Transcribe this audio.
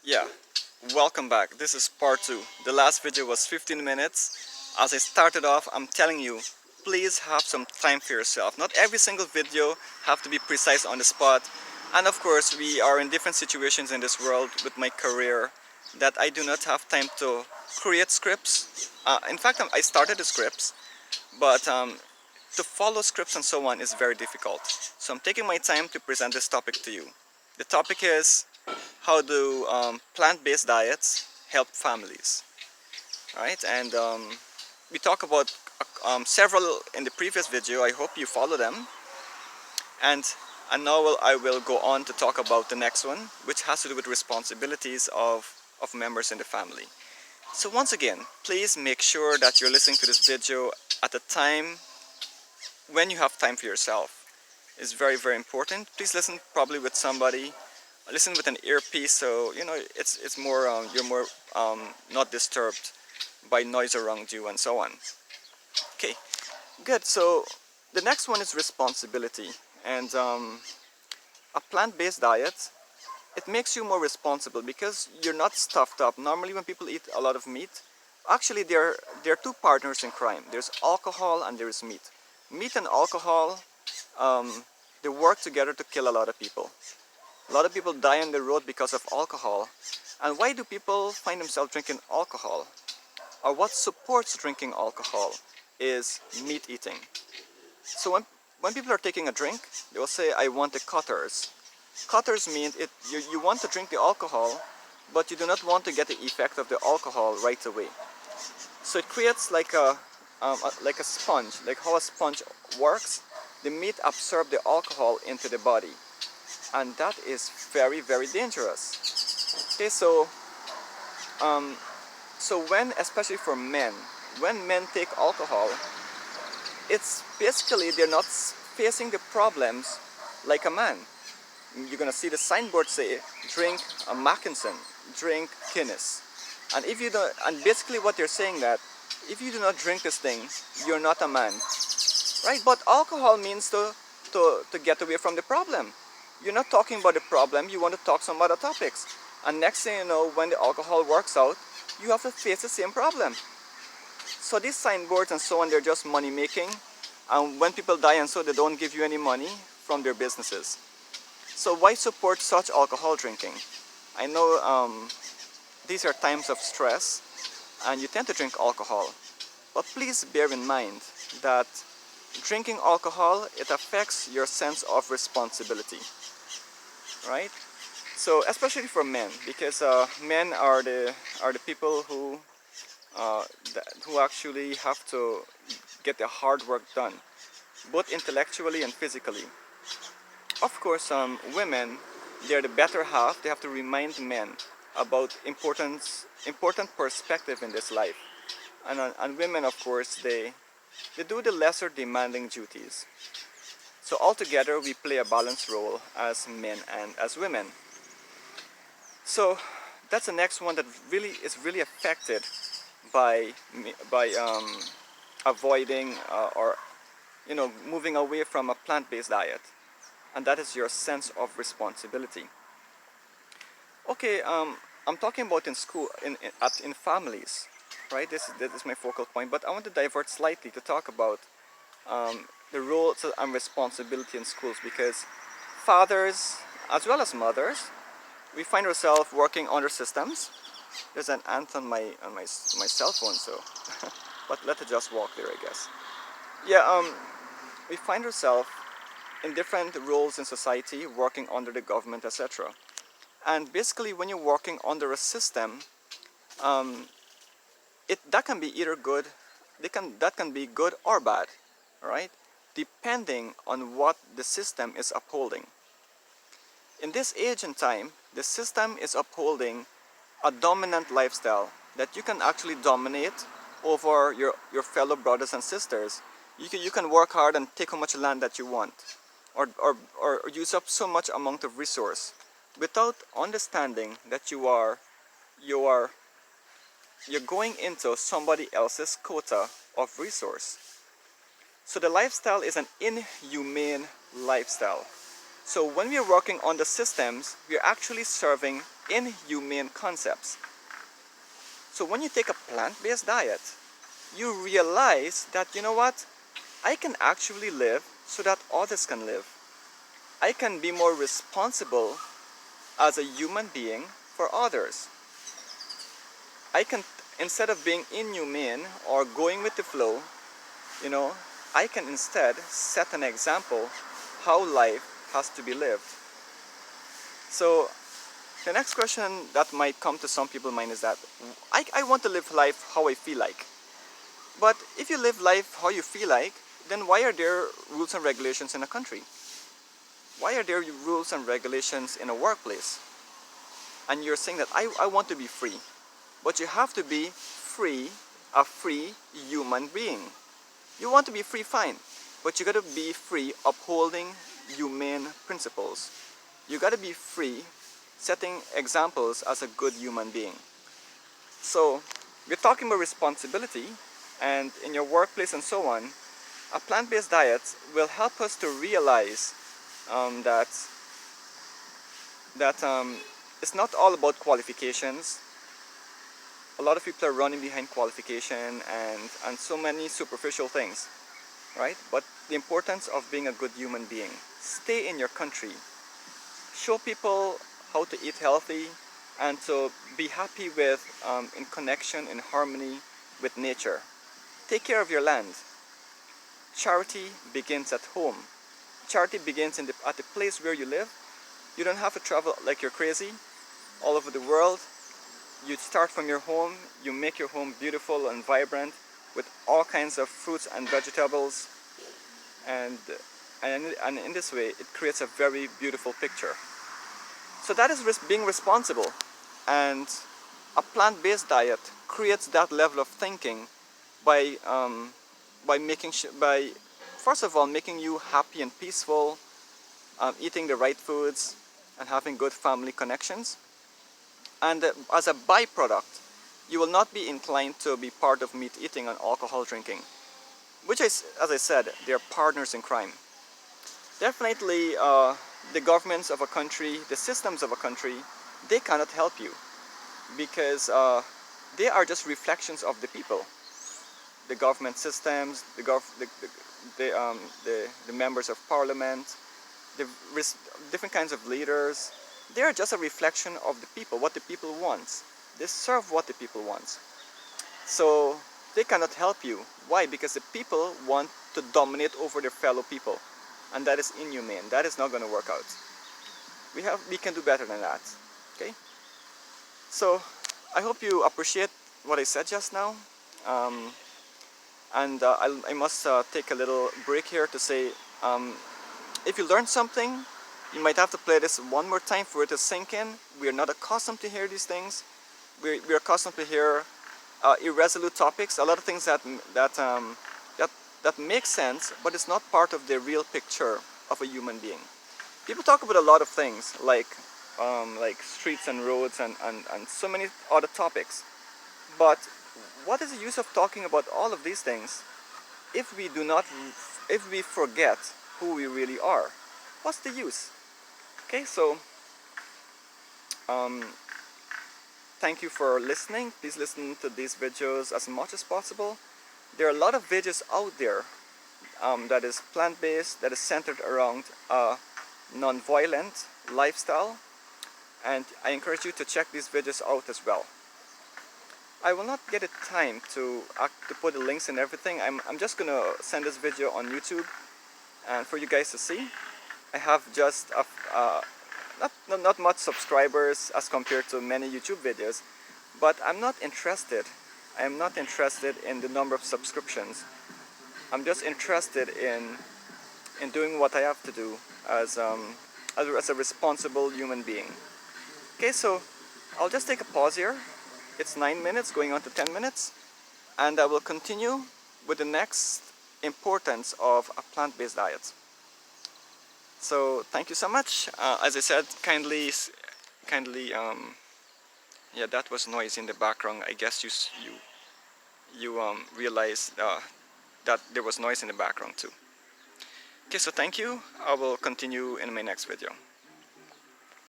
Yeah, welcome back. This is part 2. The last video was 15 minutes. As I started off, I'm telling you, please have some time for yourself. Not every single video have to be precise on the spot. And of course, we are in different situations in this world with my career that I do not have time to create scripts. In fact, I started the scripts, but to follow scripts and so on is very difficult. So I'm taking my time to present this topic to you. The topic is how do plant-based diets help families, right? And we talk about several in the previous video. I hope you follow them. And, and now I will go on to talk about the next one, which has to do with responsibilities of members in the family. So once again, please make sure that you're listening to this video at a time when you have time for yourself. It's very, very important. Please listen probably with somebody. Listen with an earpiece, so you know it's more you're more not disturbed by noise around you and so on. Okay, good. So the next one is responsibility, and a plant-based diet, it makes you more responsible because you're not stuffed up. Normally when people eat a lot of meat, actually there are two partners in crime. There's alcohol and there is meat. Meat and alcohol, they work together to kill a lot of people. A lot of people die on the road because of alcohol. And why do people find themselves drinking alcohol? Or what supports drinking alcohol is meat eating. So when people are taking a drink, they will say, I want the cutters. Cutters mean you want to drink the alcohol, but you do not want to get the effect of the alcohol right away. So it creates like a sponge, like how a sponge works. The meat absorbs the alcohol into the body, and that is very, very dangerous. Okay, um, so when, especially for men, when men take alcohol, it's basically they're not facing the problems like a man. You're gonna see the signboard say, drink a Mackinson, drink Guinness. And if you don't, and basically what they're saying that, if you do not drink this thing, you're not a man. Right? But alcohol means to get away from the problem. You're not talking about the problem, you want to talk some other topics. And next thing you know, when the alcohol works out, you have to face the same problem. So these signboards and so on, they're just money making. And when people die and so, they don't give you any money from their businesses. So why support such alcohol drinking? I know these are times of stress and you tend to drink alcohol. But please bear in mind that drinking alcohol, it affects your sense of responsibility, right? So especially for men, because men are the people who actually have to get their hard work done, both intellectually and physically. Of course, women, they're the better half. They have to remind men about important perspective in this life, and women, of course, they do the lesser demanding duties. So altogether, we play a balanced role as men and as women. So that's the next one that really is really affected by avoiding or moving away from a plant-based diet, and that is your sense of responsibility. Okay, I'm talking about in school, in families, right? This is my focal point, but I want to divert slightly to talk about the roles and responsibility in schools, because fathers as well as mothers, we find ourselves working under systems. There's an ant on my cell phone, so but let it just walk there, I guess. Yeah, we find ourselves in different roles in society, working under the government, etc. And basically, when you're working under a system, um, that can be either good, that can be good or bad, right? Depending on what the system is upholding. In this age and time, the system is upholding a dominant lifestyle that you can actually dominate over your fellow brothers and sisters. You can work hard and take how much land that you want, or use up so much amount of resource without understanding that you're going into somebody else's quota of resource. So the lifestyle is an inhumane lifestyle. So when we are working on the systems, we are actually serving inhumane concepts. So when you take a plant-based diet, you realize that, you know what, I can actually live so that others can live. I can be more responsible as a human being for others. I can, instead of being inhumane or going with the flow, you know, I can instead set an example how life has to be lived. So the next question that might come to some people's mind is that I want to live life how I feel like. But if you live life how you feel like, then why are there rules and regulations in a country? Why are there rules and regulations in a workplace? And you're saying that I want to be free. But you have to be free, a free human being. You want to be free, fine. But you gotta be free upholding humane principles. You gotta be free setting examples as a good human being. So we're talking about responsibility, and in your workplace and so on, a plant-based diet will help us to realize that it's not all about qualifications. A lot of people are running behind qualification and so many superficial things, right? But the importance of being a good human being. Stay in your country. Show people how to eat healthy and to be happy with, in connection, in harmony with nature. Take care of your land. Charity begins at home. Charity begins at the place where you live. You don't have to travel like you're crazy all over the world. You start from your home, you make your home beautiful and vibrant with all kinds of fruits and vegetables, and in this way it creates a very beautiful picture. So that is being responsible, and a plant-based diet creates that level of thinking by first of all making you happy and peaceful, eating the right foods and having good family connections. And as a byproduct, you will not be inclined to be part of meat eating and alcohol drinking, which is, as I said, they are partners in crime. Definitely, the governments of a country, the systems of a country, they cannot help you because they are just reflections of the people. The government systems, the members of parliament, the different kinds of leaders, they are just a reflection of the people, what the people want. They serve what the people want. So they cannot help you. Why? Because the people want to dominate over their fellow people. And that is inhumane. That is not going to work out. We can do better than that. Okay? So I hope you appreciate what I said just now. I must take a little break here to say, if you learned something, you might have to play this one more time for it to sink in. We are not accustomed to hear these things. We're accustomed to hear irresolute topics, a lot of things that make sense, but it's not part of the real picture of a human being. People talk about a lot of things like streets and roads and so many other topics. But what is the use of talking about all of these things if we forget who we really are? What's the use? Okay, so thank you for listening. Please listen to these videos as much as possible. There are a lot of videos out there that is plant-based, that is centered around a non-violent lifestyle, and I encourage you to check these videos out as well. I will not get the time to put the links and everything. I'm just gonna send this video on YouTube and for you guys to see. I have just not much subscribers as compared to many YouTube videos, but I'm not interested. I am not interested in the number of subscriptions. I'm just interested in doing what I have to do as a responsible human being. Okay, so I'll just take a pause here. It's 9 minutes going on to 10 minutes, and I will continue with the next importance of a plant-based diet. So thank you so much. As I said, kindly, yeah, that was noise in the background. I guess you realized that there was noise in the background too. Okay, so thank you. I will continue in my next video.